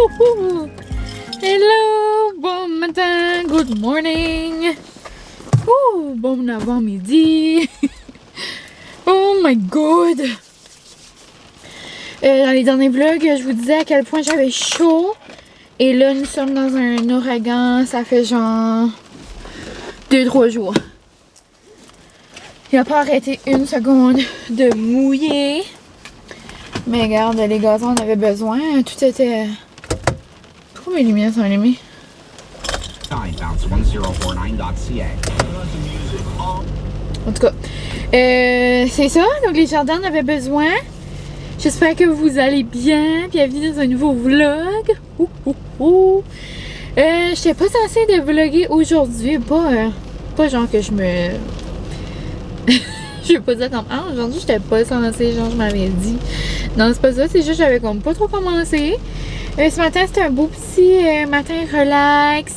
Woohoo! Hello! Bon matin! Good morning! Bon avant-midi! Oh my god! Dans les derniers vlogs, je vous disais à quel point j'avais chaud. Et là, nous sommes dans un ouragan. Ça fait genre 2-3 jours. Il n'a pas arrêté une seconde de mouiller. Mais regarde, les gazons en avaient besoin. Tout était... Pourquoi mes lumières sont allumées? En tout cas, c'est ça. Donc les jardins en avaient besoin. J'espère que vous allez bien. Bienvenue dans un nouveau vlog. J'étais pas censée de vlogger aujourd'hui. Pas genre que je me... Je vais pas dire comme aujourd'hui j'étais pas censée, genre je m'avais dit. Non, c'est pas ça, c'est juste que j'avais comme pas trop commencé. Ce matin c'était un beau petit matin relax.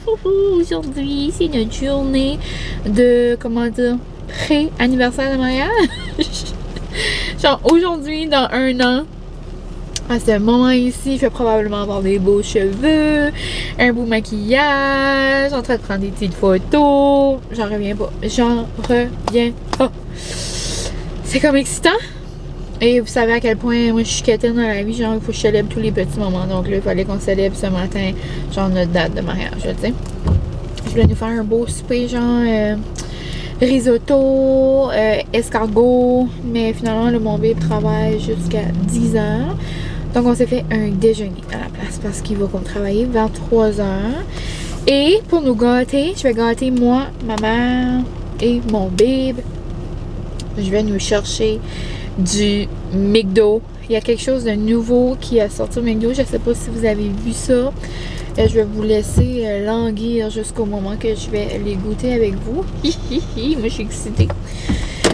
Aujourd'hui c'est notre journée de, comment dire, pré-anniversaire de mariage. Genre aujourd'hui, dans 1 an, à ce moment ici, il fait probablement avoir des beaux cheveux, un beau maquillage, en train de prendre des petites photos. J'en reviens pas. C'est comme excitant. Et vous savez à quel point moi je suis quétaine dans la vie, genre il faut que je célèbre tous les petits moments. Donc là, il fallait qu'on célèbre ce matin, genre notre date de mariage, tu sais. Je voulais nous faire un beau souper, genre risotto, escargot, mais finalement le mon bébé travaille jusqu'à 10h. Donc on s'est fait un déjeuner à la place parce qu'il va comme travailler vers 3h. Et pour nous gâter, je vais gâter moi, ma mère et mon bébé. Je vais nous chercher du McDo. Il y a quelque chose de nouveau qui a sorti au McDo. Je sais pas si vous avez vu ça. Je vais vous laisser languir jusqu'au moment que je vais les goûter avec vous. Moi, je suis excitée.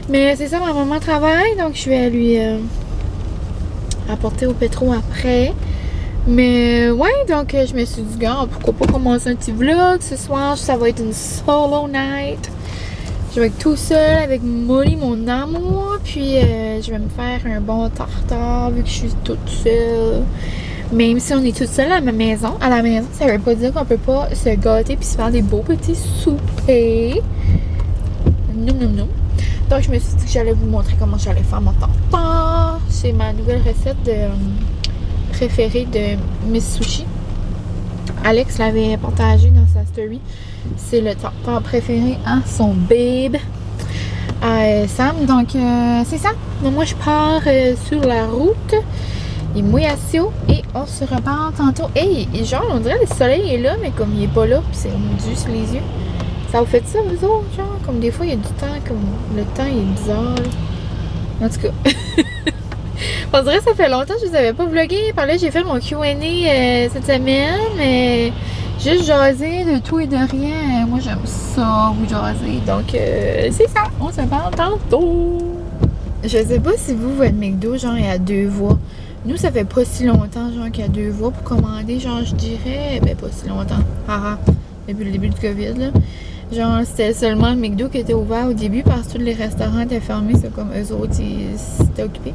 Mais c'est ça, ma maman travaille, donc je vais lui apporter au pétro après. Mais ouais, donc je me suis dit, gars, pourquoi pas commencer un petit vlog ce soir. Ça va être une solo night. Je vais être tout seul avec Molly, mon amour. Puis je vais me faire un bon tartare vu que je suis toute seule. Même si on est toute seule à la maison, ça veut pas dire qu'on peut pas se gâter puis se faire des beaux petits soupers. Non. Donc je me suis dit que j'allais vous montrer comment j'allais faire mon tartare. C'est ma nouvelle recette préférée de Miss Sushi. Alex l'avait partagé dans sa story. C'est le tartare préféré à son babe, à Sam. Donc c'est ça. Donc, moi je pars sur la route. Il mouille assez haut et on se repart tantôt. Hey, genre, on dirait que le soleil est là, mais comme il est pas là, puis c'est rendu sur les yeux. Ça vous fait ça, vous autres? Genre, comme des fois, il y a du temps, comme le temps il est bizarre. Là. En tout cas, on dirait que ça fait longtemps que je vous avais pas vlogué. Par là, j'ai fait mon Q&A cette semaine, mais juste jaser de tout et de rien. Moi, j'aime ça, vous jaser. Donc, c'est ça. On se parle tantôt. Je sais pas si vous, votre McDo, genre, est à 2 voies. Nous, ça fait pas si longtemps, genre, qu'il y a 2 voies pour commander, genre, je dirais, ben, pas si longtemps, depuis le début du COVID, là. Genre, c'était seulement le McDo qui était ouvert au début parce que tous les restaurants étaient fermés, c'est comme eux autres, ils s'étaient occupés.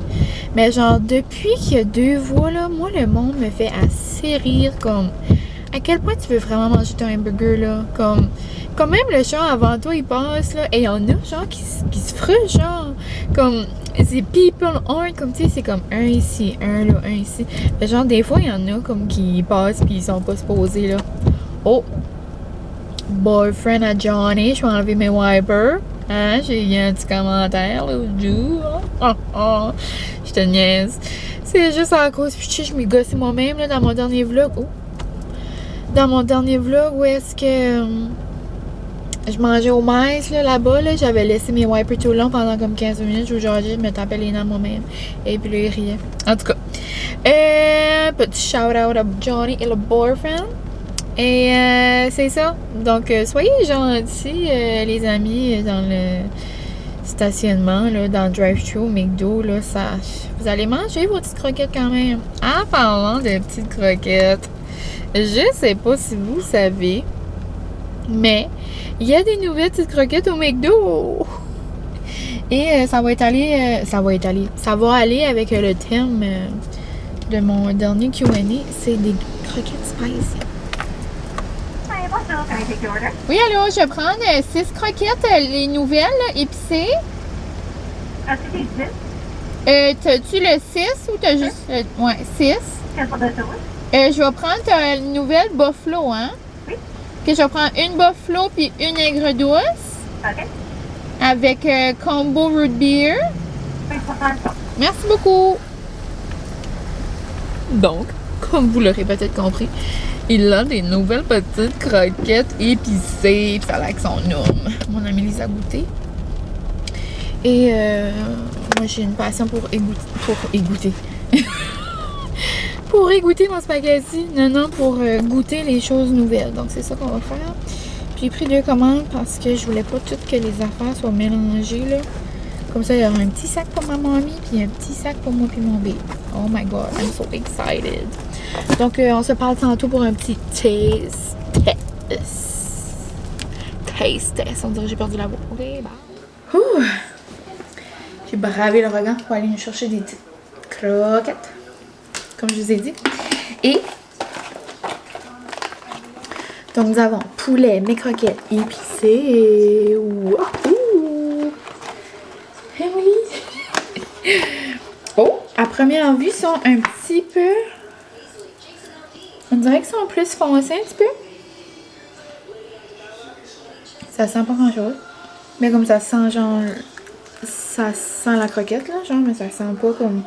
Mais genre, depuis qu'il y a 2 voies, là, moi, le monde me fait assez rire, comme, à quel point tu veux vraiment manger ton hamburger, là, comme même le char avant toi, il passe, là, et il y en a, genre, qui se frusent, genre, comme... C'est people on, comme tu sais, c'est comme un ici, un là, un ici. Mais genre, des fois, il y en a comme qui passent pis ils sont pas supposés, là. Oh! Boyfriend à Johnny, je vais enlever mes wipers. Hein, j'ai eu un petit commentaire l'autre jour. Je te niaise. C'est juste à cause, puis je m'ai gossé moi-même, là, dans mon dernier vlog. Dans mon dernier vlog, où est-ce que... je mangeais au maïs là-bas, là, j'avais laissé mes wipers tout le long pendant comme 15 minutes. Je me tapais les dents moi-même. Et puis là, il riait. En tout cas, petit shout-out à Johnny et le boyfriend. Et c'est ça. Donc, soyez gentils, les amis, dans le stationnement, là, dans le drive-thru au McDo. Là, ça, vous allez manger vos petites croquettes quand même. En parlant de petites croquettes, je sais pas si vous savez, mais il y a des nouvelles petites croquettes au McDo. Et ça va aller avec le thème de mon dernier Q&A, c'est des croquettes spicy. Oui, allô, je vais prendre 6 croquettes, les nouvelles, épicées. T'as-tu le 6 ou t'as juste... ouais, 6. Je vais prendre une nouvelle buffalo, hein? Oui. Ok, je vais prendre une buffalo puis une aigre douce. OK. Avec combo root beer. Merci beaucoup. Donc, comme vous l'aurez peut-être compris, il a des nouvelles petites croquettes épicées. Ça a l'air que son nom. Mon ami les a goûtées. Et moi, j'ai une passion pour égoutter. Pour égoutter mon spaghetti. Non, pour goûter les choses nouvelles. Donc, c'est ça qu'on va faire. Puis, j'ai pris 2 commandes parce que je voulais pas toutes que les affaires soient mélangées, là. Comme ça, il y aura un petit sac pour ma mamie, puis un petit sac pour moi puis mon bébé. Oh my god, I'm so excited. Donc, on se parle tantôt pour un petit taste test. On dirait que j'ai perdu la voix. Ok, bye. Ouh. J'ai bravé l'ouragan pour aller me chercher des petites croquettes, comme je vous ai dit. Et donc, nous avons poulet, mes croquettes épicées et... Wouhou! Emily! Oh! À première vue, ils sont un petit peu... On dirait qu'ils sont plus foncés un petit peu. Ça sent pas grand-chose. Mais comme ça sent genre... Ça sent la croquette, là, genre, mais ça sent pas comme...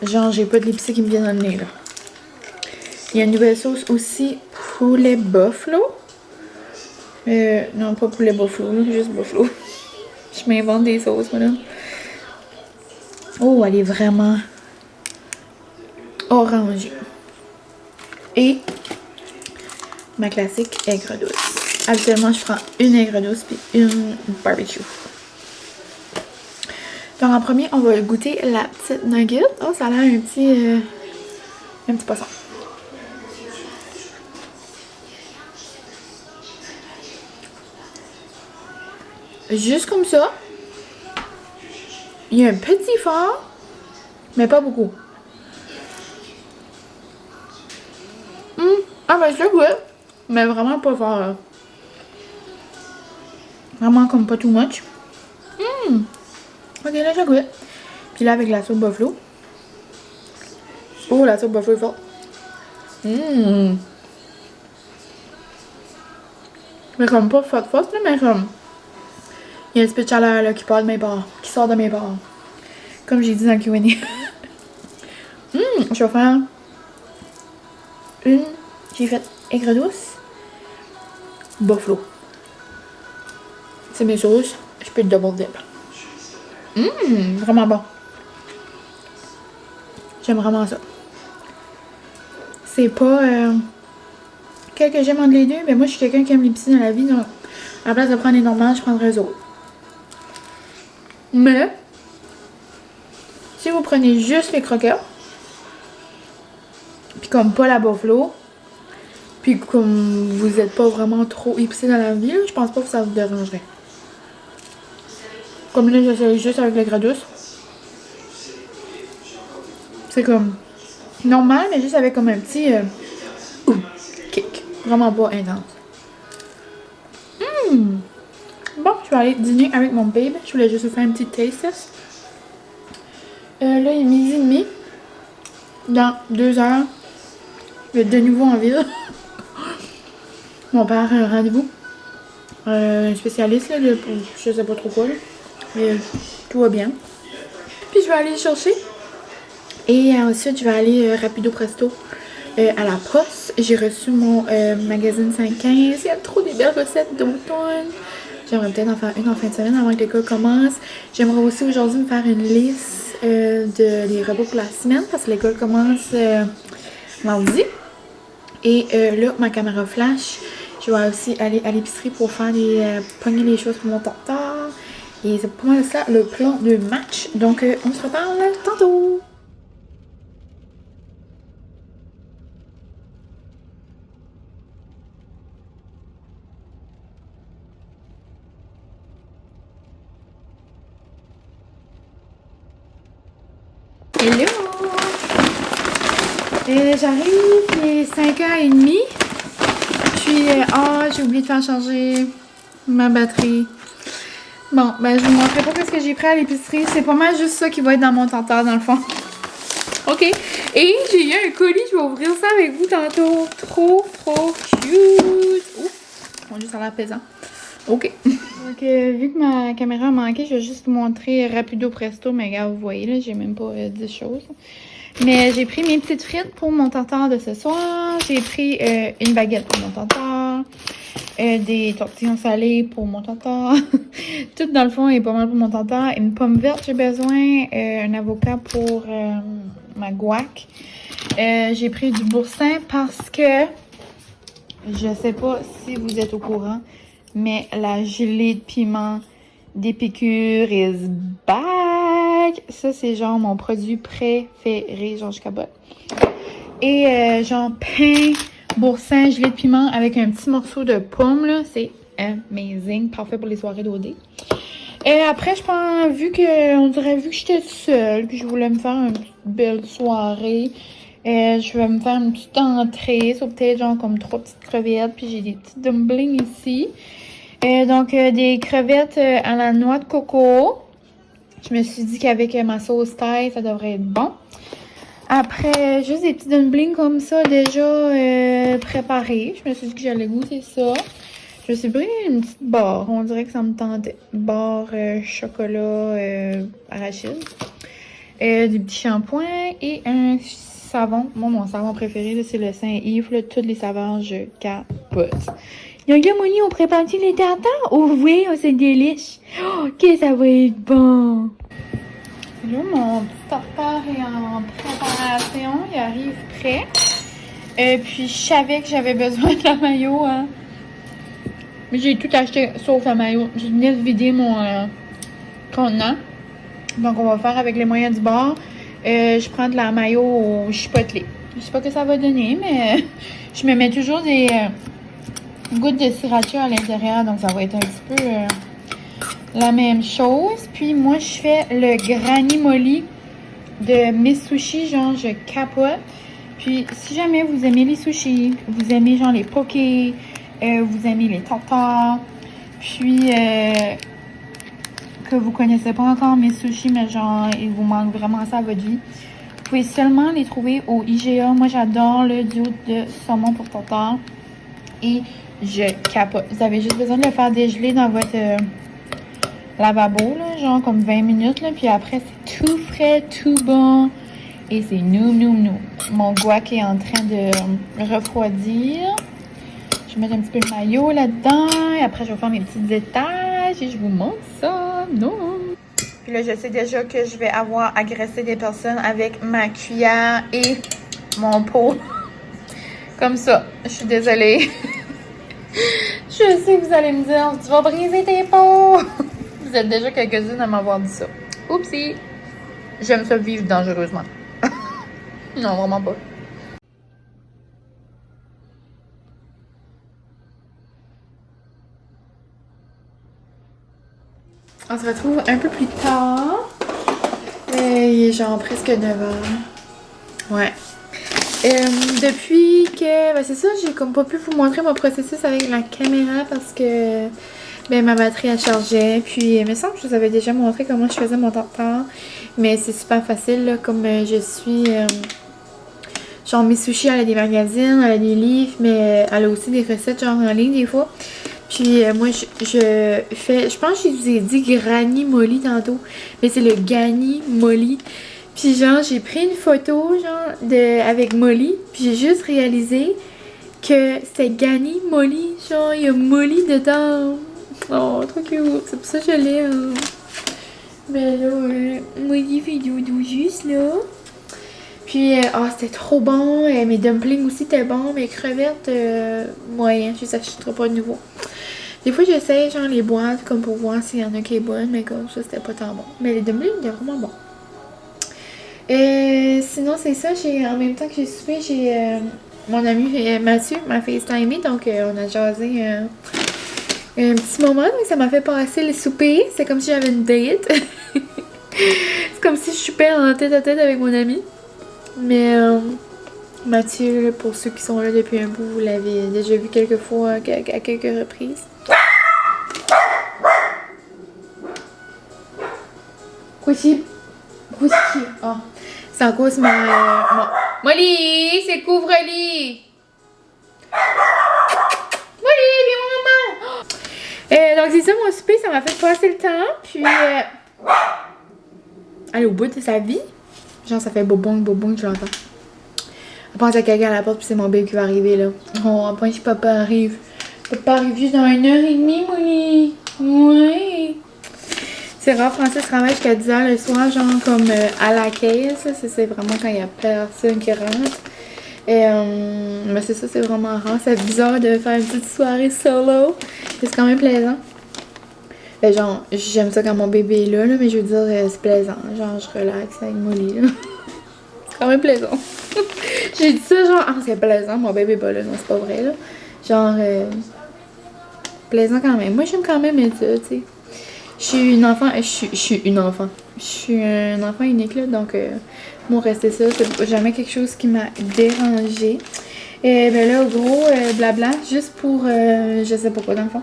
Genre, j'ai pas de l'épicé qui me vient dans le nez, là. Il y a une nouvelle sauce aussi, poulet buffalo. Non, pas poulet buffalo, là, juste buffalo. Je m'invente des sauces, madame. Oh, elle est vraiment orangée. Et ma classique aigre douce. Habituellement, je prends une aigre douce puis une barbecue. Donc, en premier, on va goûter la petite nugget. Oh, ça a l'air un petit poisson. Juste comme ça. Il y a un petit fort, mais pas beaucoup. Ah, ben je le goûte, mais vraiment pas fort. Là. Vraiment comme pas too much. Ok, là je goûte. Puis là, avec la sauce buffalo. Oh, la sauce buffalo est forte. Mais comme pas forte, là, mais comme... Il y a un petit peu de chaleur là, qui part de mes pores, qui sort de mes pores. Comme j'ai dit dans le Q&A. Je vais faire une... J'ai fait aigre douce. Buffalo. C'est mes sauces. Je peux le double dip. Vraiment bon. J'aime vraiment ça. C'est pas... quel que j'aime entre les deux, mais moi je suis quelqu'un qui aime l'épicé dans la vie, donc à la place de prendre les normales, je prendrais eux autres. Mais, si vous prenez juste les croquettes, puis comme pas la buffalo, puis comme vous êtes pas vraiment trop épicé dans la vie, là, je pense pas que ça vous dérangerait. Comme là, j'essaie juste avec l'aigre douce. C'est comme normal, mais juste avec comme un petit kick. Vraiment pas intense. Bon, je vais aller dîner avec mon babe. Je voulais juste vous faire un petit taste test. Là, il est 12h30. Dans 2 heures, je vais être de nouveau en ville. Mon père a un rendez-vous. Un spécialiste, là, je sais pas trop quoi. Là. Mais tout va bien. Puis je vais aller le chercher. Et ensuite, je vais aller rapido presto à la poste. J'ai reçu mon magazine 515. Il y a trop des belles recettes d'automne. J'aimerais peut-être en faire une en fin de semaine avant que l'école commence. J'aimerais aussi aujourd'hui me faire une liste des repas pour la semaine parce que l'école commence mardi. Et là, ma caméra flash, je vais aussi aller à l'épicerie pour faire pogner les choses pour mon tartare. Et c'est pas mal ça le plan de match. Donc, on se reparle tantôt. Hello! J'arrive, il est 5h30. Puis, j'ai oublié de faire charger ma batterie. Bon, ben je vous montrerai pas ce que j'ai pris à l'épicerie. C'est pas mal juste ça qui va être dans mon tartare dans le fond. OK. Et j'ai eu un colis, je vais ouvrir ça avec vous tantôt. Trop cute! Ouf! Mon Dieu, ça a l'air pesant. OK. Donc, vu que ma caméra a manqué, je vais juste vous montrer rapido presto. Mais regarde, vous voyez, là, j'ai même pas 10 choses. Mais j'ai pris mes petites frites pour mon tartare de ce soir. J'ai pris une baguette pour mon tartare. Des tortillons salés pour mon tartare. Tout dans le fond est pas mal pour mon tartare. Une pomme verte, j'ai besoin. Un avocat pour ma guac. J'ai pris du boursin parce que je sais pas si vous êtes au courant, mais la gelée de piment d'Épicure is back! Ça, c'est genre mon produit préféré, genre je capote. Et genre pain, boursin, gelée de piment avec un petit morceau de pomme, là. C'est amazing, parfait pour les soirées d'OD. Et après, je pense, vu que j'étais seule, puis je voulais me faire une belle soirée, je vais me faire une petite entrée, sur peut-être genre comme 3 petites crevettes, puis j'ai des petits dumplings ici. Donc, des crevettes à la noix de coco. Je me suis dit qu'avec ma sauce thaï, ça devrait être bon. Après, juste des petits dumplings comme ça, déjà préparés. Je me suis dit que j'allais goûter ça. Je me suis pris une petite barre. On dirait que ça me tentait. Barre chocolat arachide. Du petit shampoing et un savon. Moi, mon savon préféré, c'est le Saint-Yves. Toutes les saveurs, je capote. Donc là, Moni, on prépare-tu les tartares? Oh oui, oh, c'est délice. Oh, que ça va être bon. Là, mon petit tartare est en préparation. Il arrive prêt. Puis, je savais que j'avais besoin de la mayo. Hein. Mais j'ai tout acheté sauf la mayo. Je venais de vider mon contenant. Donc, on va faire avec les moyens du bord. Je prends de la mayo au chipotle. Je sais pas que ça va donner, mais je me mets toujours des gouttes de sriracha à l'intérieur. Donc, ça va être un petit peu la même chose. Puis, moi, je fais le granny molly de mes sushis. Genre, je capote. Puis, si jamais vous aimez les sushis, vous aimez genre les pokés, vous aimez les tartares, puis que vous connaissez pas encore mes sushis, mais genre, il vous manque vraiment ça à votre vie, vous pouvez seulement les trouver au IGA. Moi, j'adore le duo de saumon pour tartare. Et je capote. Vous avez juste besoin de le faire dégeler dans votre lavabo, là, genre comme 20 minutes, là, puis après, c'est tout frais, tout bon. Et c'est nous. Mon guac est en train de refroidir. Je vais mettre un petit peu de mayo là-dedans. Et après, je vais faire mes petits étages et je vous montre ça. Non! Puis là, je sais déjà que je vais avoir agressé des personnes avec ma cuillère et mon pot. Comme ça. Je suis désolée. Je sais que vous allez me dire, tu vas briser tes pots. Vous êtes déjà quelques-unes à m'avoir dit ça. Oupsie! J'aime ça vivre dangereusement. Non, vraiment pas. On se retrouve un peu plus tard. Il est genre presque 9h. Ouais. Depuis que... Ben c'est ça, j'ai comme pas pu vous montrer mon processus avec la caméra parce que ben, ma batterie elle chargeait. Puis il me semble que je vous avais déjà montré comment je faisais mon tartare. Mais c'est super facile là, comme je suis... genre mes sushis, elle a des magazines, elle a des livres, mais elle a aussi des recettes genre en ligne des fois. Puis moi, je fais... Je pense que je vous ai dit Granny Molly tantôt. Mais c'est le Granny Molly. Puis genre, j'ai pris une photo genre avec Molly. Puis j'ai juste réalisé que c'était Granny Molly. Genre, il y a Molly dedans. Oh, trop cute. C'est pour ça que je l'ai. Mais là, Molly fait doudou juste là. Puis, c'était trop bon. Mes dumplings aussi étaient bons. Mes crevettes, moyen. Je les achèterai pas de nouveau. Des fois, j'essaie genre les boîtes comme pour voir s'il y en a qui est bonne. Mais comme ça, c'était pas tant bon. Mais les dumplings étaient vraiment bons. Sinon, c'est ça. En même temps que j'ai soupé, j'ai mon ami Mathieu m'a FaceTimé. Donc, on a jasé un petit moment. Donc, ça m'a fait passer le souper. C'est comme si j'avais une date. C'est comme si je suis pas en tête à tête avec mon ami. Mais Mathieu, là, pour ceux qui sont là depuis un bout, vous l'avez déjà vu quelques fois, à quelques reprises. Quoi c'est? Oh, c'est à cause de Molly, c'est couvre-lit! Molly, viens maman! Donc c'est ça, mon souper, ça m'a fait passer le temps, puis elle est au bout de sa vie. Genre, ça fait bobong, je l'entends. Elle pense à quelqu'un à la porte, puis c'est mon bébé qui va arriver, là. Oh, après, si papa arrive. Papa arrive juste dans 1h30, Molly. Ouais. C'est rare, Francis travaille jusqu'à 10h le soir, genre comme à la caisse. C'est vraiment quand il y a personne qui rentre. Mais c'est ça, c'est vraiment rare. C'est bizarre de faire une petite soirée solo. C'est quand même plaisant. Ben, genre, j'aime ça quand mon bébé est là, mais je veux dire, c'est plaisant. Genre, je relaxe avec Molly, là. C'est quand même plaisant. J'ai dit ça, genre, c'est plaisant, mon bébé est pas là. Non, c'est pas vrai, là. Genre, plaisant quand même. Moi, j'aime quand même ça, tu sais. Je suis une enfant. Je suis un enfant unique, là, donc, bon, rester ça, c'est jamais quelque chose qui m'a dérangé. Et ben là, au gros, blabla, juste pour, je sais pas quoi dans le fond.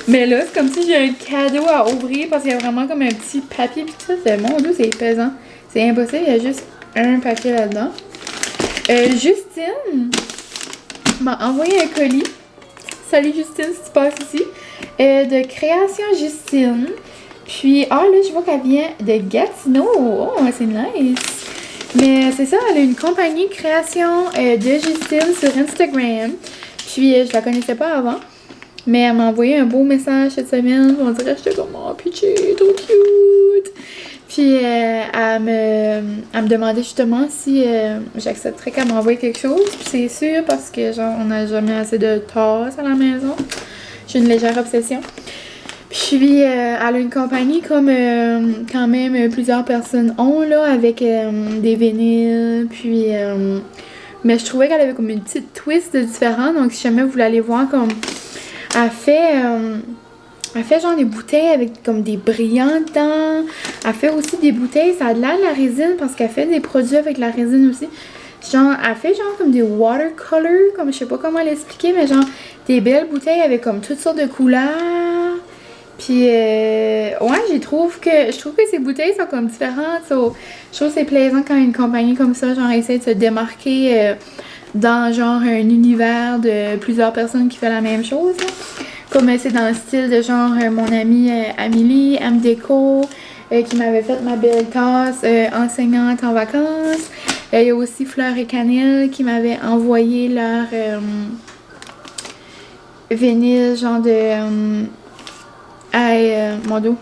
Mais là, c'est comme si j'ai un cadeau à ouvrir parce qu'il y a vraiment comme un petit papier pis tout ça. C'est mon Dieu, c'est pesant. C'est impossible, il y a juste un papier là-dedans. Justine m'a envoyé un colis. Salut Justine, si tu passes ici. De Création Justine. Puis, là, je vois qu'elle vient de Gatineau. Oh, c'est nice. Mais c'est ça, elle a une compagnie création de Justine sur Instagram. Puis, je la connaissais pas avant. Mais elle m'a envoyé un beau message cette semaine. On dirait que j'étais comme, oh, pitché, trop cute. Puis, elle me demandait justement si j'accepterais qu'elle m'envoie quelque chose. Puis, c'est sûr parce que, genre, on n'a jamais assez de tasses à la maison. J'ai une légère obsession. Puis, elle a une compagnie comme quand même plusieurs personnes ont, là, avec des vinyles. Puis, mais je trouvais qu'elle avait comme une petite twist différente. Donc, si jamais vous voulez aller voir, comme, elle fait genre des bouteilles avec comme des brillants dedans. Elle fait aussi des bouteilles, ça a de l'air de la résine parce qu'elle fait des produits avec la résine aussi. Genre, elle fait genre comme des watercolors, comme je sais pas comment l'expliquer, mais genre des belles bouteilles avec comme toutes sortes de couleurs. Puis, ouais, je trouve que ces bouteilles sont comme différentes. So, je trouve que c'est plaisant quand une compagnie comme ça, genre, essaie de se démarquer dans genre un univers de plusieurs personnes qui font la même chose. Là. Comme c'est dans le style de genre mon amie Amélie, M-Déco, qui m'avait fait ma belle tasse enseignante en vacances. Il y a aussi Fleur et Cannelle qui m'avait envoyé leur vinyle, genre de mon dos.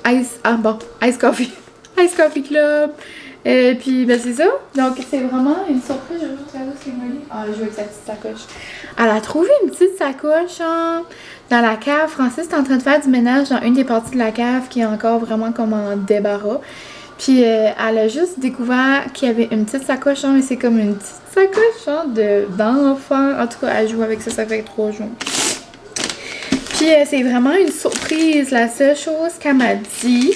Ice Coffee. Ice Coffee Club. Puis, ben, c'est ça. Donc, c'est vraiment une surprise. Je vais juste regarder ce qu'elle m'a dit. Je veux avec sa petite sacoche. Elle a trouvé une petite sacoche dans la cave. Francis est en train de faire du ménage dans une des parties de la cave qui est encore vraiment comme en débarras. Puis, elle a juste découvert qu'il y avait une petite sacoche, mais c'est comme une petite sacoche d'enfant. En tout cas, elle joue avec ça, ça fait 3 jours. Puis, c'est vraiment une surprise. La seule chose qu'elle m'a dit,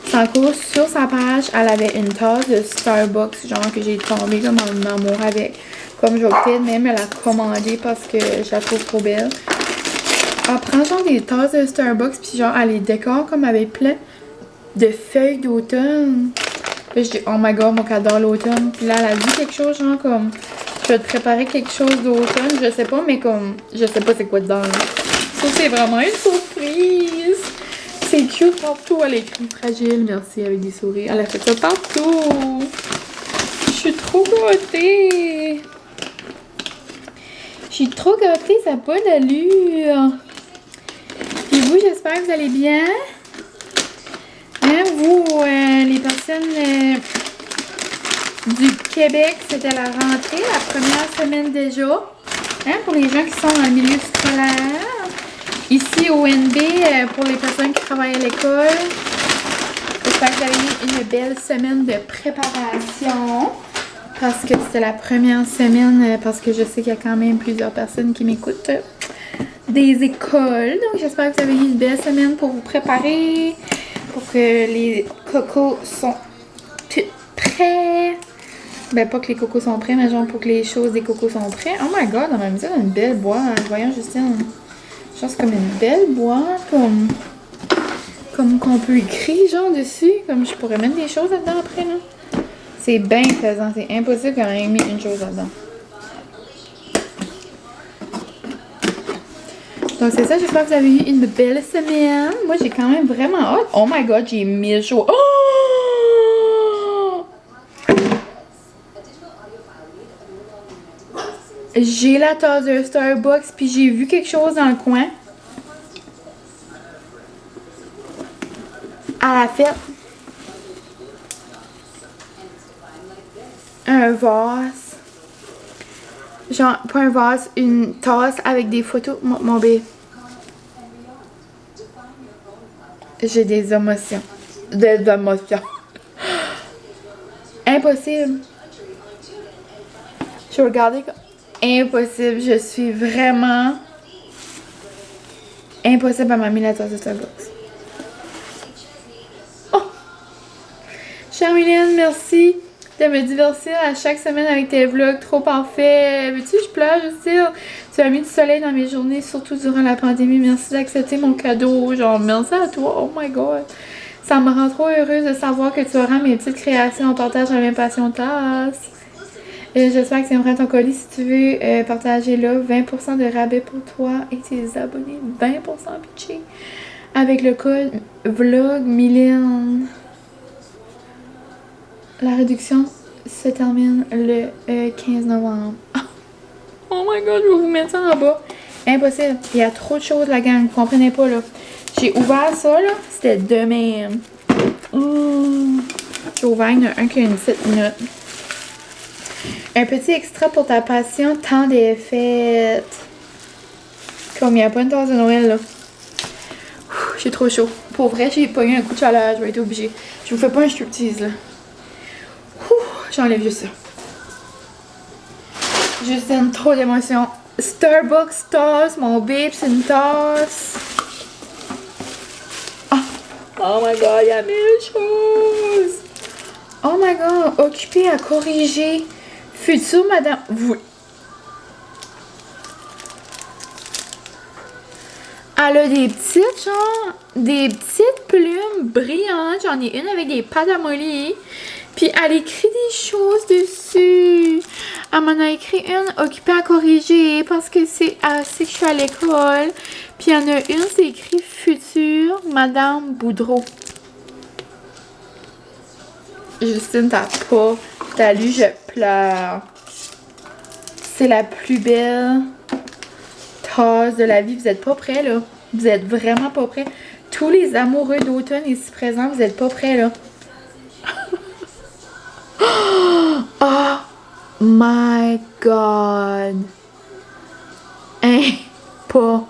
c'est en cours sur sa page, elle avait une tasse de Starbucks, genre que j'ai tombé comme en amour avec. Comme je vais peut-être même la commander parce que je la trouve trop belle. Elle prend genre des tasses de Starbucks, puis genre elle les décore comme avec plein de feuilles d'automne. Puis je dis, oh my god, moi j'adore l'automne. Puis là, elle a dit quelque chose, genre comme, je vais te préparer quelque chose d'automne. Je sais pas, mais comme, je sais pas c'est quoi dedans. Ça, c'est vraiment une surprise. C'est cute partout. Elle a écrit fragile, merci, avec des souris. Elle a fait ça partout. Je suis trop gâtée. Je suis trop gâtée, ça n'a pas d'allure. Puis vous, j'espère que vous allez bien. Hein, vous, les personnes du Québec, c'était la rentrée, la première semaine déjà. Hein, pour les gens qui sont dans le milieu scolaire. Ici au NB, pour les personnes qui travaillent à l'école. J'espère que vous avez eu une belle semaine de préparation. Parce que c'était la première semaine, parce que je sais qu'il y a quand même plusieurs personnes qui m'écoutent des écoles. Donc j'espère que vous avez eu une belle semaine pour vous préparer pour que les cocos sont tout prêts. Ben, pas que les cocos sont prêts, mais genre pour que les choses des cocos sont prêts. Oh my god, on m'a mis ça dans une belle boîte. Voyons, Justine. Je pense comme une belle boîte, comme qu'on peut écrire, genre, dessus. Comme je pourrais mettre des choses là-dedans après, là. C'est bien faisant. C'est impossible qu'on ait mis une chose là-dedans. Donc, c'est ça. J'espère que vous avez eu une belle semaine. Moi, j'ai quand même vraiment hâte. Oh my god, j'ai 1000 choses. Oh! J'ai la tasse de Starbucks, puis j'ai vu quelque chose dans le coin. À la fête. Un vase. Genre, pas un vase, une tasse avec des photos. Mon bébé. J'ai des émotions. Des émotions. Impossible. Je vais regarder. Impossible. Je suis vraiment impossible à m'amener la tasse de Starbucks. Oh! Charmilène, merci de me divertir à chaque semaine avec tes vlogs. Trop parfait. Veux-tu que je pleure, Justine? Tu as mis du soleil dans mes journées, surtout durant la pandémie. Merci d'accepter mon cadeau. Genre, merci à toi. Oh my god. Ça me rend trop heureuse de savoir que tu auras mes petites créations. On partage la même passion tasse. J'espère que tu aimerais ton colis. Si tu veux partager là, 20% de rabais pour toi et tes abonnés. 20% pitché. Avec le code VLOG1000. La réduction se termine le 15 novembre. Oh my god, je vais vous mettre ça en bas. Impossible. Il y a trop de choses, la gang. Vous comprenez pas, là. J'ai ouvert ça, là. C'était de même. J'ai ouvert, il y en a un qui a une petite note. Un petit extra pour ta passion, temps des fêtes. Comme il n'y a pas une tasse de Noël, là. J'ai trop chaud. Pour vrai, j'ai pas eu un coup de chaleur. Je vais être obligée. Je vous fais pas un striptease, là. J'enlève juste ça. Justine, trop d'émotions. Starbucks tasse, mon babe, c'est une tasse. Oh my god, il y a 1000 choses. Oh my god, occupée à corriger. Future madame. Vous. Elle a des petites, genre, des petites plumes brillantes. J'en ai une avec des pâtes à modeler. Puis elle écrit des choses dessus. Elle m'en a écrit une occupée à corriger parce que c'est que je suis à l'école. Puis il y en a une, c'est écrit future Madame Boudreau. Justine, t'as lu, je pleure. C'est la plus belle tasse de la vie. Vous êtes pas prêts, là. Vous êtes vraiment pas prêts. Tous les amoureux d'automne ici présents, vous êtes pas prêts, là. Oh my god. Impossible.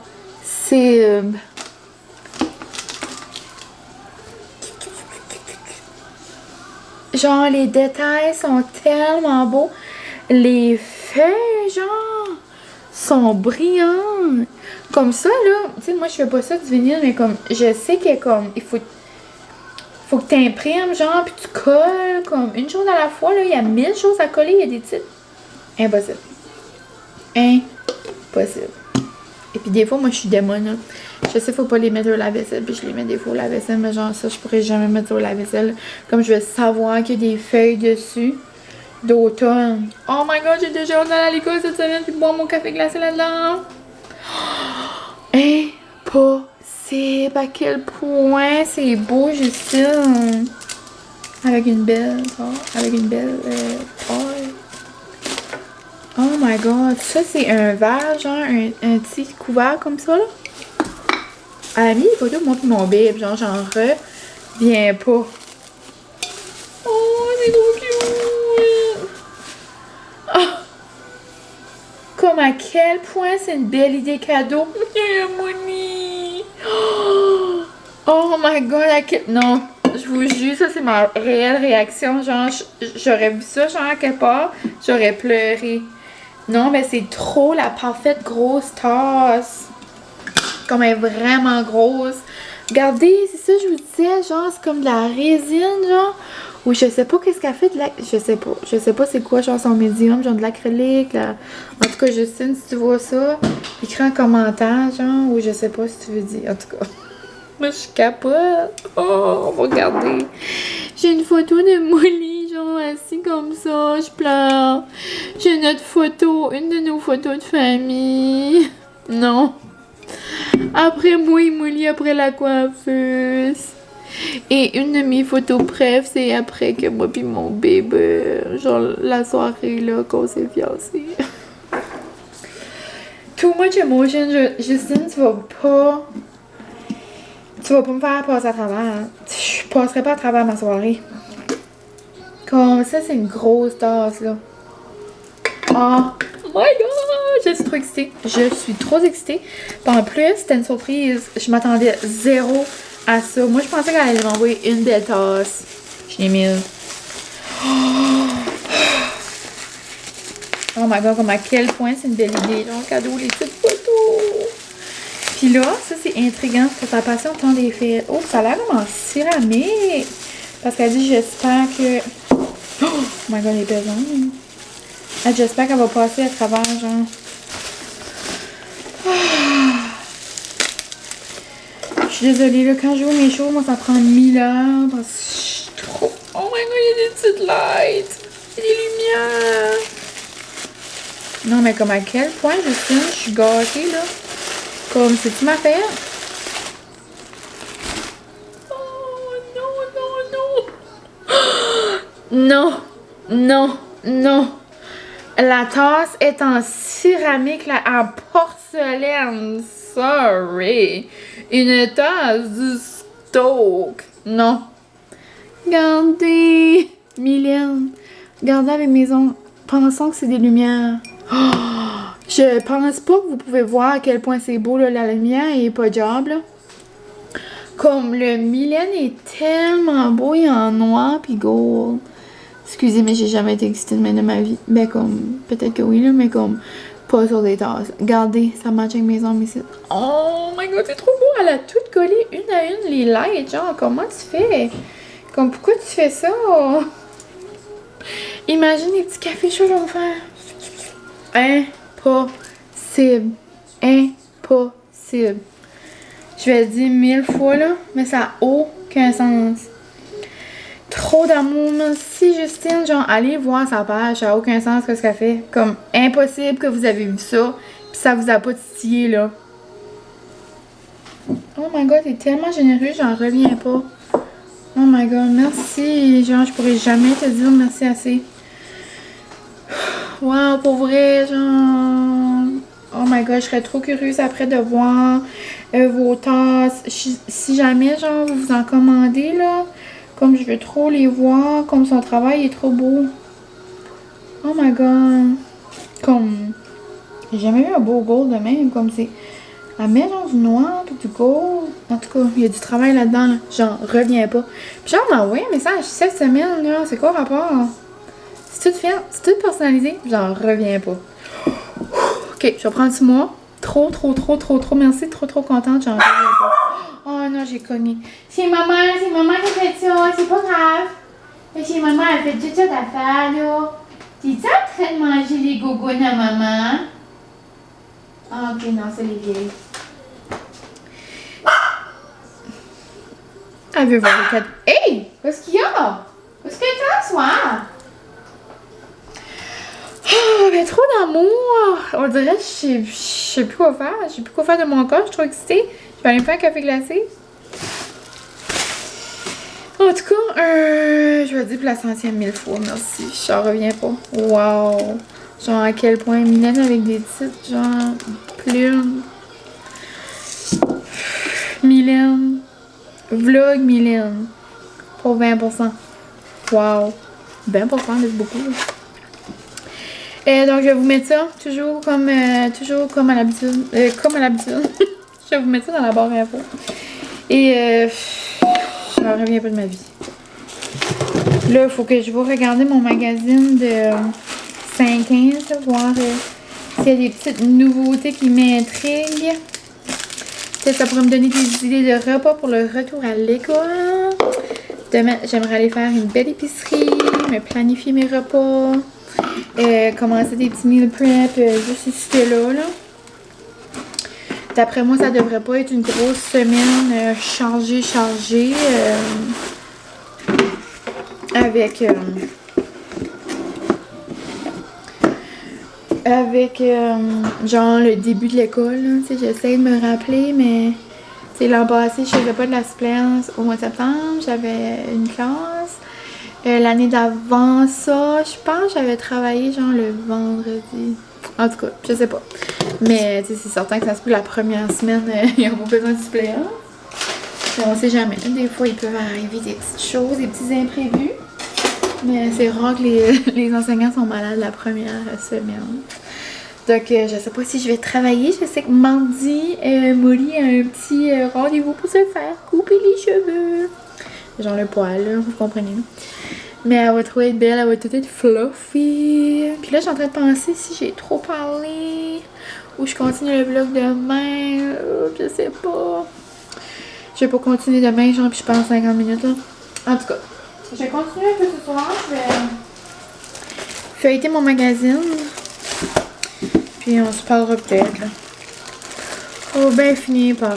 Genre, les détails sont tellement beaux. Les feuilles, genre, sont brillantes. Comme ça, là, tu sais, moi, je fais pas ça du vinyle, mais comme, je sais que, comme, il faut que tu imprimes, genre, puis tu colles, comme, une chose à la fois, là, il y a 1000 choses à coller, il y a des titres. Impossible. Impossible. Et puis, des fois, moi, je suis démon, là. Je sais, faut pas les mettre au lave-vaisselle, puis je les mets des fois au lave-vaisselle, mais genre, ça, je pourrais jamais mettre ça au lave-vaisselle. Comme je veux savoir qu'il y a des feuilles dessus d'automne. Oh my god, j'ai déjà hâte d'aller à l'école cette semaine, puis boire mon café glacé là-dedans. Impossible. À quel point c'est beau, Justine. Avec une belle taille. Oh my god. Ça, c'est un verre, genre un petit couvert comme ça, là. Elle a mis des photos de moi et mon bébé. Genre, j'en reviens pas. Oh, c'est trop cute. Oh. Comme à quel point c'est une belle idée cadeau. Money. Oh my god, non, je vous jure, ça c'est ma réelle réaction. Genre, j'aurais vu ça, genre, à quelque part, j'aurais pleuré. Non, mais c'est trop la parfaite grosse tasse. Comme elle est vraiment grosse. Regardez, c'est ça je vous disais, genre c'est comme de la résine, genre. Ou je sais pas qu'est-ce qu'elle fait de la... Je sais pas c'est quoi, genre son médium, genre de l'acrylique, là. En tout cas, Justine, si tu vois ça, écris un commentaire, genre, ou je sais pas si tu veux dire, en tout cas. Moi, je capote. Oh, on va regarder. J'ai une photo de Molly, genre, assis comme ça, je pleure. J'ai notre photo, une de nos photos de famille. Non. Après moi et Molly, après la coiffeuse. Et une de mes photos préf, c'est après que moi pis mon bébé, genre la soirée là qu'on s'est fiancés. Too much emotion, Justine, tu vas pas me faire passer à travers. Hein. Je passerai pas à travers ma soirée. Comme ça, c'est une grosse tasse là. Oh my god, je suis trop excitée. Je suis trop excitée. Puis en plus, c'était une surprise. Je m'attendais zéro à ça. Moi, je pensais qu'elle allait m'envoyer une belle tasse. Je l'ai mise. Oh my god, comme à quel point c'est une belle idée. Genre, cadeau, les petites photos. Puis là, ça c'est intriguant pour ta passion au temps des fêtes. Oh, ça a l'air comme en céramique. Parce qu'elle dit, j'espère que... Oh my god, elle est pesante. J'espère qu'elle va passer à travers, genre... Je suis désolée, là, quand je joue mes shows, moi, ça prend 1000 heures. Parce que je suis trop... Oh my god, il y a des petites lights. Il y a des lumières. Non, mais comme à quel point, Justine, je suis gâtée, là. Comme, c'est-tu ma fête? Oh, non, non, non. Non, non, non. La tasse est en céramique, là, en porcelaine. Sorry. Une tasse du Stoke. Non. Regardez. Mylène. Regardez avec mes ongles. Pensons que c'est des lumières. Oh, je pense pas que vous pouvez voir à quel point c'est beau, là. La lumière est pas job, là. Comme le Mylène est tellement beau, il est en noir pis gold. Excusez, mais j'ai jamais été excitée de ma vie. Ben, comme, peut-être que oui, là, mais comme, pas sur des tasses. Regardez, ça match avec mes ongles ici. Oh my god, c'est trop beau! Elle a tout collé une à une, les lights. Genre, comment tu fais? Comme, pourquoi tu fais ça? Imagine les petits cafés chauds, je vais me faire. Impossible. Impossible. Je vais le dire 1000 fois, là, mais ça n'a aucun sens. Trop d'amour, merci Justine. Genre, allez voir sa page, ça n'a aucun sens ce qu'elle fait. Comme, impossible que vous avez vu ça, puis ça vous a pas titillé, là. Oh my god, t'es tellement généreux, j'en reviens pas. Oh my god, merci. Genre, je pourrais jamais te dire merci assez. Wow, pour vrai, genre... Oh my god, je serais trop curieuse après de voir vos tasses. Si jamais, genre, vous vous en commandez, là, comme je veux trop les voir, comme son travail est trop beau. Oh my god. Comme... J'ai jamais vu un beau gold de même, comme c'est... Elle met genre du noir puis du gold. En tout cas, il y a du travail là-dedans, là. J'en reviens pas. Puis genre, m'a envoyé un message cette semaine, là. C'est quoi le rapport? C'est tout fait, c'est tout personnalisé. J'en reviens pas. Ok, je vais prendre ce mois. Trop, merci. Trop contente. J'en reviens pas. Oh non, j'ai cogné. C'est maman qui a fait ça. C'est pas grave. Mais c'est maman, elle fait toute ça d'affaires, là. T'es-tu en train de manger les gogones à maman? Ah, ok, non, c'est les vieilles. Elle veut voir les cadeaux. Hey! Qu'est-ce qu'il y a? Qu'est-ce que t'as, soir? Oh, mais trop d'amour! On dirait que je sais plus quoi faire. Je sais plus quoi faire de mon corps. Je suis trop excitée. Je vais aller me faire un café glacé. En tout cas, je vais dire pour la centième 1000 fois. Merci. J'en reviens pas. Wow! Genre à quel point Mylène avec des titres, genre plume. Mylène. Vlog Mylène. Pour 20%. Wow. 20%, c'est beaucoup. Donc je vais vous mettre ça toujours comme à l'habitude. Je vais vous mettre ça dans la barre info. Et je ne reviens pas de ma vie. Là, il faut que je vais regarder mon magazine de 5-15, voir s'il y a des petites nouveautés qui m'intriguent. Peut-être ça pourrait me donner des idées de repas pour le retour à l'école. Demain, j'aimerais aller faire une belle épicerie, me planifier mes repas, commencer des petits meal prep juste ici là. D'après moi, ça devrait pas être une grosse semaine chargée avec genre le début de l'école. J'essaie de me rappeler, mais l'an passé, je faisais pas de la suppléance au mois de septembre. J'avais une classe. L'année d'avant ça, je pense que j'avais travaillé genre le vendredi. En tout cas, je sais pas. Mais c'est certain que ça se peut la première semaine, il n'y a pas besoin de suppléance. Mais on sait jamais. Des fois, il peut arriver des petites choses, des petits imprévus. Mais c'est rare que les enseignants sont malades la première semaine. Donc, je sais pas si je vais travailler. Je sais que mardi, Molly a un petit rendez-vous pour se faire couper les cheveux. Genre le poil, là, vous comprenez. Mais elle va trouver être belle, elle va tout être fluffy. Puis là, je suis en train de penser si j'ai trop parlé ou je continue le vlog demain. Je sais pas. Je vais pas continuer demain, genre, puis je pense 50 minutes, là. En tout cas, je vais continuer un peu ce soir. Je vais feuilleter mon magazine. Puis on se parlera peut-être, là. Faut bien finir par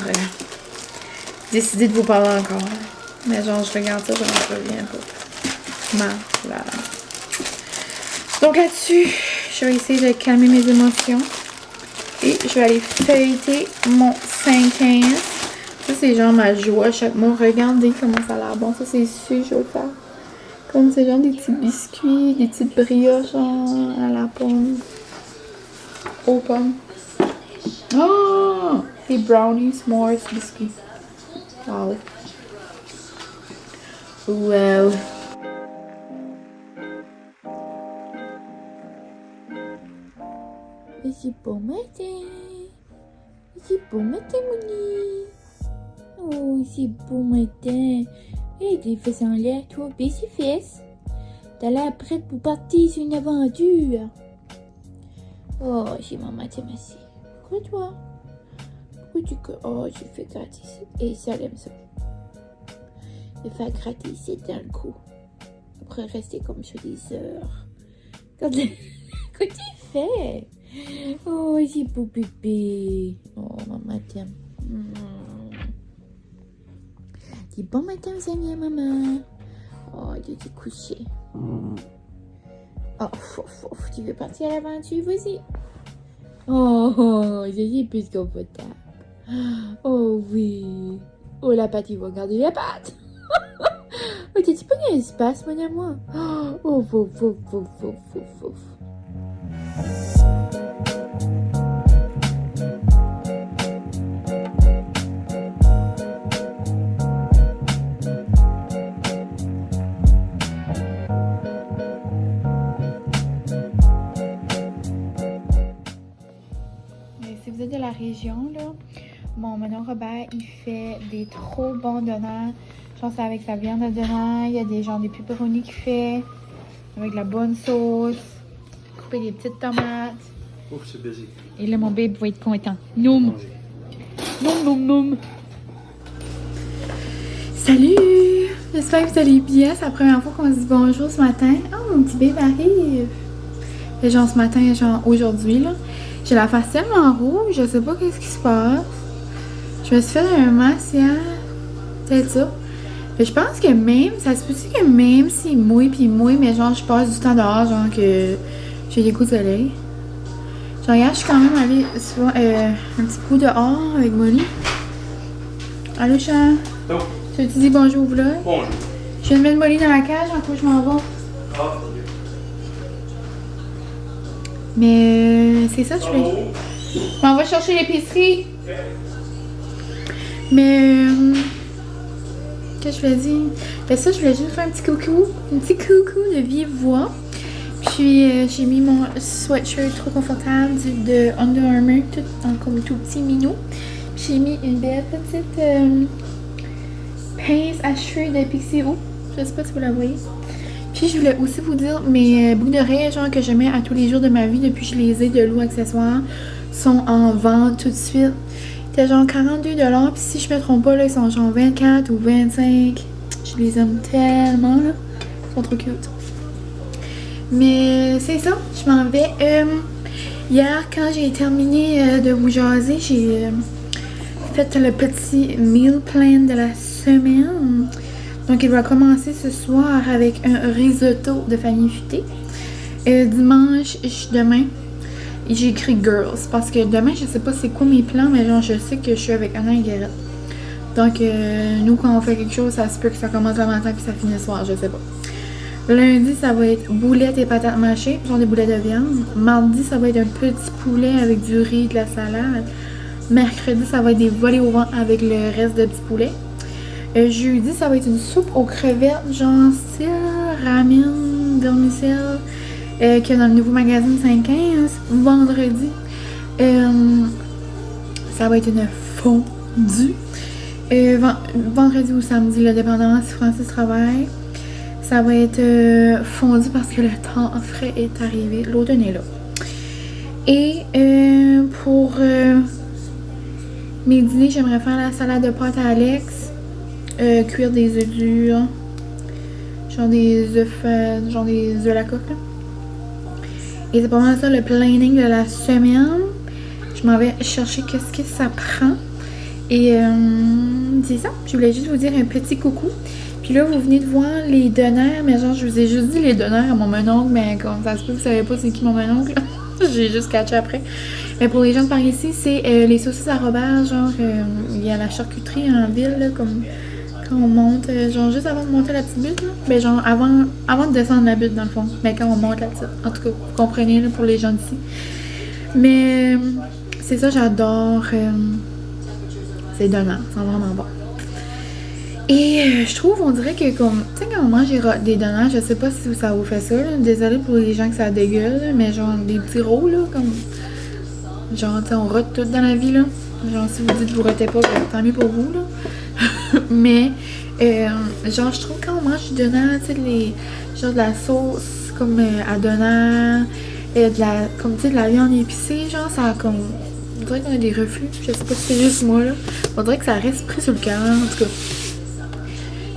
décider de vous parler encore. Mais genre, je regarde ça, je reviens pas. Voilà. Donc là-dessus, je vais essayer de calmer mes émotions. Et je vais aller feuilleter mon 5-15. Ça, c'est genre ma joie chaque mois. Regardez comment ça a l'air bon. Ça, c'est sûr, je vais le faire. Comme c'est genre des petits biscuits, des petites brioches genre, à la pomme. Aux pommes. Oh! Des brownies, s'mores, biscuits. Wow. Wow. C'est bon matin. C'est bon matin, Molly. Oh, c'est bon matin. Hey, t'es fait en l'air, toi, baisse les fesses. T'as l'air prête pour partir sur une aventure. Oh, c'est mon matin, merci. Pourquoi toi? Pourquoi tu... Oh, je fais gratis. Et ça, elle aime ça. Je fais gratis, c'est un coup. Après, rester comme sur des heures. Qu'est-ce que tu fais? Oh, c'est beau bébé. Oh, maman t'aime. Dis bon matin aux amis à maman. Oh, il est couché. Oh, tu veux partir à l'aventure? Vas-y. Oh, c'est plus confortable. Oh oui. Oh, la patte, il va garder la patte. Oh, t'as-tu pas un espace, mon amour? Oh, fouf. Si vous êtes de la région, là, mon oncle Robert, il fait des trop bons donuts. Je pense avec sa viande de donut. Il y a des des pepperonis qu'il fait avec de la bonne sauce. Couper des petites tomates. Ouf, c'est baisé. Et là, mon bébé va être content. Noum. Noum. Salut! J'espère que vous allez bien. C'est la première fois qu'on se dit bonjour ce matin. Oh, mon petit bébé arrive. Et genre ce matin, genre aujourd'hui, là. J'ai la face tellement rouge, je sais pas qu'est-ce qui se passe. Je me suis fait un massage. Peut-être ça. Mais je pense que même, ça se peut-tu que même s'il mouille, mais genre je passe du temps dehors, genre que j'ai des coups de soleil. Genre regarde, je suis quand même allée souvent, un petit coup dehors avec Molly. Allô chat? Oh. Tu veux-tu dire bonjour au vlog? Bonjour. Je viens de mettre Molly dans la cage, en quoi je m'en vais. Ah. Mais c'est ça, je fais. On va chercher l'épicerie. Mais qu'est-ce que je voulais dire? Ben ça, je voulais juste faire un petit coucou de vive voix. Puis j'ai mis mon sweatshirt trop confortable de Under Armour, comme tout petit minou. Puis j'ai mis une belle petite pince à cheveux de Pixie Hoo. Je sais pas si vous la voyez. Puis je voulais aussi vous dire, mes boucles d'oreilles genre que je mets à tous les jours de ma vie depuis que je les ai de Lou Accessoires sont en vente tout de suite. C'était genre 42$. Puis si je me trompe pas, là, ils sont genre 24 ou 25. Je les aime tellement, là. Ils sont trop cute. Mais c'est ça, je m'en vais. Hier, quand j'ai terminé de vous jaser, j'ai fait le petit meal plan de la semaine. Donc, il va commencer ce soir avec un risotto de famille futée. Dimanche, demain, j'ai écrit girls parce que demain, je sais pas c'est quoi mes plans, mais genre, je sais que je suis avec Anna et Guérette. Donc, nous, quand on fait quelque chose, ça se peut que ça commence le matin puis ça finit le soir, je sais pas. Lundi, ça va être boulettes et patates mâchées, genre des boulettes de viande. Mardi, ça va être un petit poulet avec du riz et de la salade. Mercredi, ça va être des volets au vent avec le reste de petits poulets. Jeudi, ça va être une soupe aux crevettes, genre style ramen, vermicelle, qu'il y a dans le nouveau magazine 515. Vendredi, ça va être une fondue. Vendredi ou samedi, là, dépendamment si Francis travaille. Ça va être fondu parce que le temps frais est arrivé. L'automne est là. Et pour mes dîners, j'aimerais faire la salade de pâte à Alex. Cuire des œufs durs. Genre des œufs à la coque. Là. Et c'est pas mal ça le planning de la semaine. Je m'en vais chercher qu'est-ce que ça prend. Et c'est ça. Je voulais juste vous dire un petit coucou. Puis là, vous venez de voir les donaires, mais genre, je vous ai juste dit les donaires à mon mononcle, mais comme ça se peut, vous savez pas c'est qui mon mononcle. J'ai juste catché après. Mais pour les gens de par ici, c'est les saucisses à Robert, genre, il y a la charcuterie en ville, là, comme quand on monte, genre, juste avant de monter la petite butte, là. Ben, genre, avant de descendre la butte, dans le fond. Mais quand on monte la petite. En tout cas, vous comprenez, là, pour les gens d'ici. Mais, c'est ça, j'adore. C'est donnant, c'est vraiment bon. Et je trouve, on dirait que comme, tu sais, quand on mange des donuts, je sais pas si ça vous fait ça, là. Désolée pour les gens que ça dégueule, là, mais genre des petits rots, là, comme, genre, tu sais, on rote tout dans la vie, là. Genre, si vous dites que vous rotez pas, ben, tant mieux pour vous, là. Mais, genre, je trouve quand on mange du donut, tu sais, genre de la sauce, comme à donut, comme, tu sais, de la viande épicée, genre, ça a comme, on dirait qu'on a des reflux, je sais pas si c'est juste moi, là. On dirait que ça reste pris sur le cœur, en tout cas.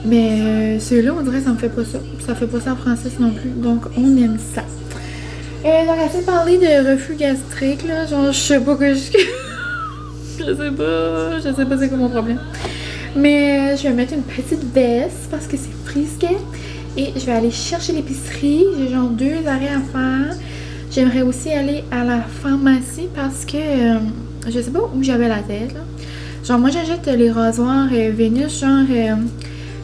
Mais celui-là, on dirait que ça me fait pas ça. Ça fait pas ça à Francis non plus. Donc, on aime ça. Donc, assez parlé de reflux gastrique, là. Genre, je sais pas que je... je sais pas c'est quoi mon problème. Mais je vais mettre une petite veste parce que c'est frisquet. Et je vais aller chercher l'épicerie. J'ai genre 2 arrêts à faire. J'aimerais aussi aller à la pharmacie parce que je sais pas où j'avais la tête, là. Genre, moi, j'achète les rasoirs Vénus, genre...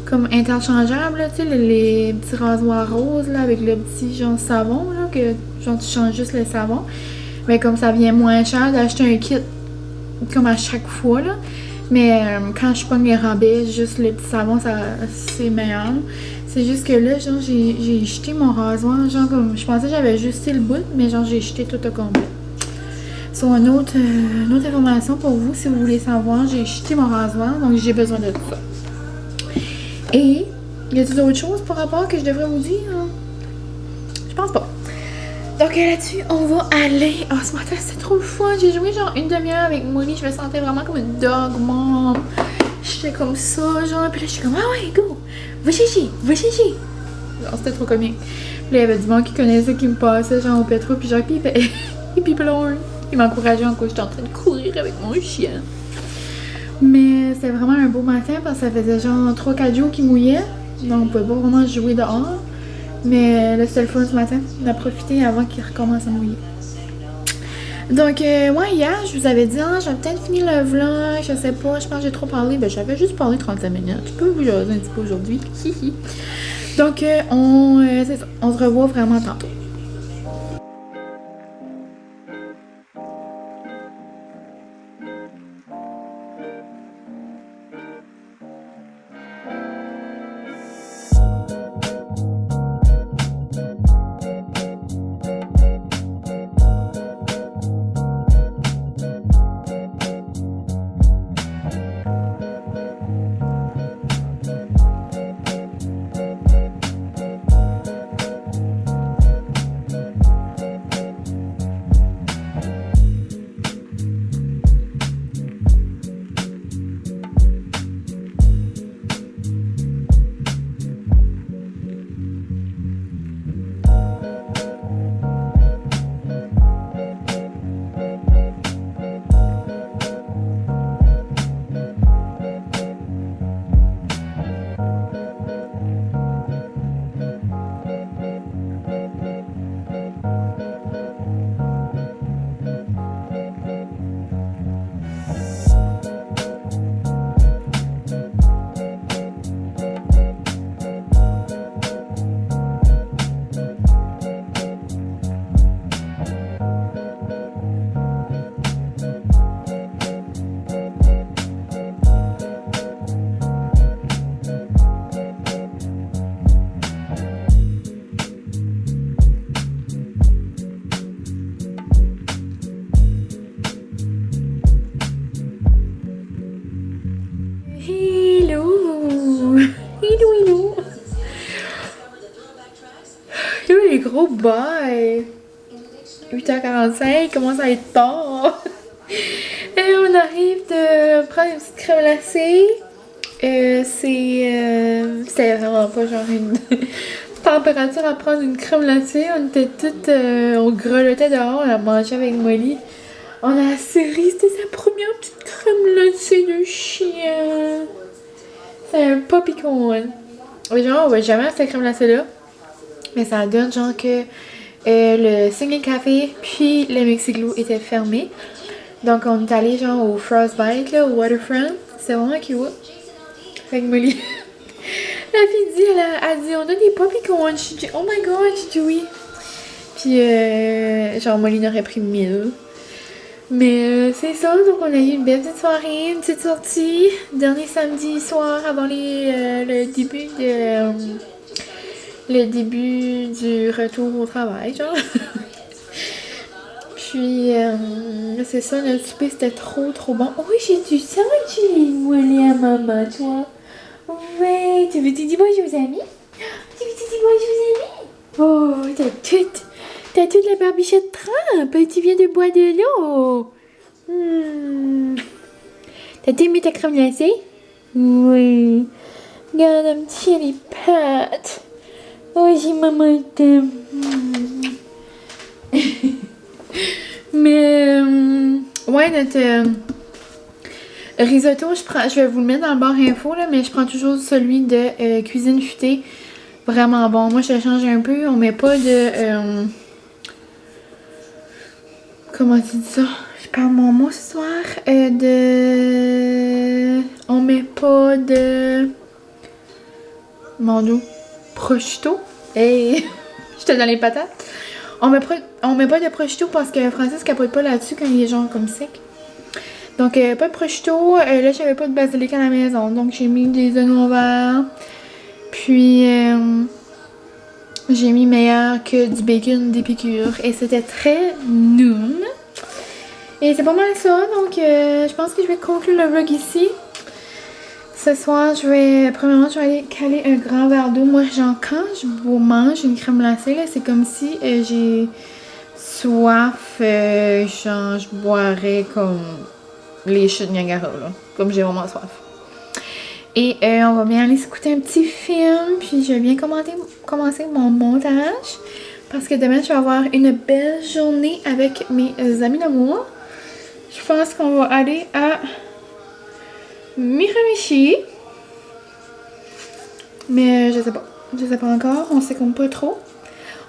comme interchangeable, là, tu sais, les petits rasoirs roses, là, avec le petit, genre, savon, là, que, genre, tu changes juste le savon. Mais comme ça vient moins cher d'acheter un kit, comme à chaque fois, là. Mais quand je pogne les rabais, juste le petit savon, ça, c'est meilleur. C'est juste que là, genre, j'ai jeté mon rasoir, genre, comme, je pensais que j'avais jeté le bout, mais genre, j'ai jeté tout au complet. Sur une autre information pour vous, si vous voulez savoir, j'ai jeté mon rasoir, donc j'ai besoin de ça. Et, y a-t-il d'autres choses par rapport que je devrais vous dire? Je pense pas. Donc là-dessus, on va aller... Oh, ce matin, c'était trop le fun. J'ai joué genre une demi-heure avec Molly. Je me sentais vraiment comme une dog mom. J'étais comme ça, genre. Puis là, je suis comme, ah ouais, go! Va chercher, va chercher! Genre, c'était trop comique. Puis là, il y avait du monde qui connaissait, qui me passait, genre, au pétro. Puis genre, puis pleure. Il m'encourageait en quoi j'étais en train de courir avec mon chien. Mais c'était vraiment un beau matin parce que ça faisait genre 3-4 jours qu'il mouillait. Donc on pouvait pas vraiment jouer dehors. Mais là c'était le fun ce matin. On a profité avant qu'il recommence à mouiller. Donc ouais, hier je vous avais dit j'avais peut-être fini le vlog, je sais pas, je pense que j'ai trop parlé. Ben j'avais juste parlé 35 minutes. Je peux vous jaser un petit peu aujourd'hui. Donc c'est ça. On se revoit vraiment tantôt. Willow. Yo, les gros bails. 8h45, il commence à être tard. Et on arrive de prendre une petite crème glacée. C'était vraiment pas genre une température à prendre une crème glacée. On était toutes... on grelottait dehors, on a mangé avec Molly. On a serré, c'était sa première petite crème glacée de chien. C'est un popcorn. Genre, on va jamais à cette crème glacée-là. Mais ça donne genre que le Singing Café puis le Mexiglou étaient fermés. Donc on est allé genre au Frostbite, là, au Waterfront. C'est vraiment cute. Avec Molly. La fille dit, elle a dit, on a des popcorn. Je dis, oh my god, je dis oui. Puis genre Molly n'aurait pris 1000. Mais c'est ça, donc on a eu une belle petite soirée, une petite sortie. Dernier samedi soir avant le début du retour au travail, genre. Puis, c'est ça, notre souper, c'était trop bon. Oui, j'ai du sang, j'ai moellé à maman, toi. Ouais, tu veux te dire bonjour aux amis? Tu veux te dire bonjour aux amis? Oh, t'as toute la barbichette trempe. Tu viens de boire de l'eau. T'as aimé ta crème glacée? Oui. Regarde un petit les pattes. Oh, j'ai maman t'aime. Mais, ouais, notre risotto, je vais vous le mettre dans le bar info, là, mais je prends toujours celui de cuisine futée. Vraiment bon. Moi, je le change un peu. On met pas de... comment tu dis ça? Je parle mon mot ce soir. On met pas de... Mon Dieu. Prosciutto. Hey! J'étais dans les patates. On met pas de prosciutto parce que Francis capote pas là-dessus quand il est genre comme sec. Donc, pas de prosciutto. Là, j'avais pas de basilic à la maison. Donc, j'ai mis des oignons verts. Puis, j'ai mis meilleur que du bacon d'épicure. Et c'était très noon. Et c'est pas mal ça. Donc, je pense que je vais conclure le vlog ici. Ce soir, premièrement, je vais aller caler un grand verre d'eau. Moi, genre, quand je mange une crème glacée, là, c'est comme si j'ai soif. Genre, je boirais comme les chutes Niagara, là. Comme j'ai vraiment soif. Et on va bien aller s'écouter un petit film. Puis, je vais bien commencer mon montage. Parce que demain, je vais avoir une belle journée avec mes amis d'amour. Je pense qu'on va aller à Miramichi. Mais je sais pas. Je sais pas encore. On sait qu'on pas trop.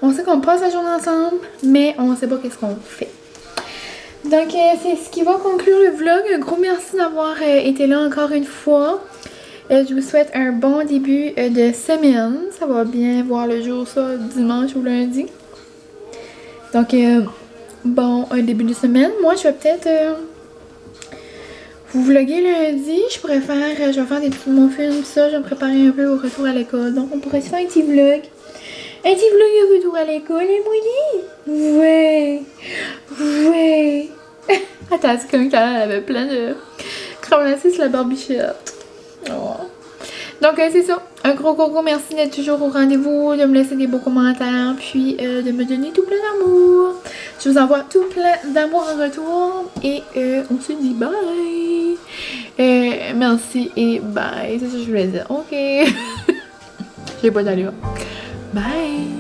On sait qu'on passe la journée ensemble. Mais on sait pas qu'est-ce qu'on fait. Donc c'est ce qui va conclure le vlog. Un gros merci d'avoir été là encore une fois. Je vous souhaite un bon début de semaine. Ça va bien voir le jour ça dimanche ou lundi. Donc bon début de semaine. Moi je vais peut-être vous vloguer lundi, je vais faire des petits muffins, ça, je vais me préparer un peu au retour à l'école. Donc on pourrait se faire un petit vlog. Un petit vlog au retour à l'école, et Molly? Ouais. Ouais. Attends, c'est comme quand elle avait plein de crème glacée sur la barbichette. Oh. Donc c'est ça. Un gros merci d'être toujours au rendez-vous, de me laisser des beaux commentaires, puis de me donner tout plein d'amour. Je vous envoie tout plein d'amour en retour et on se dit bye. Merci et bye. C'est ça que je voulais dire. Ok. J'ai pas d'allure. Bye.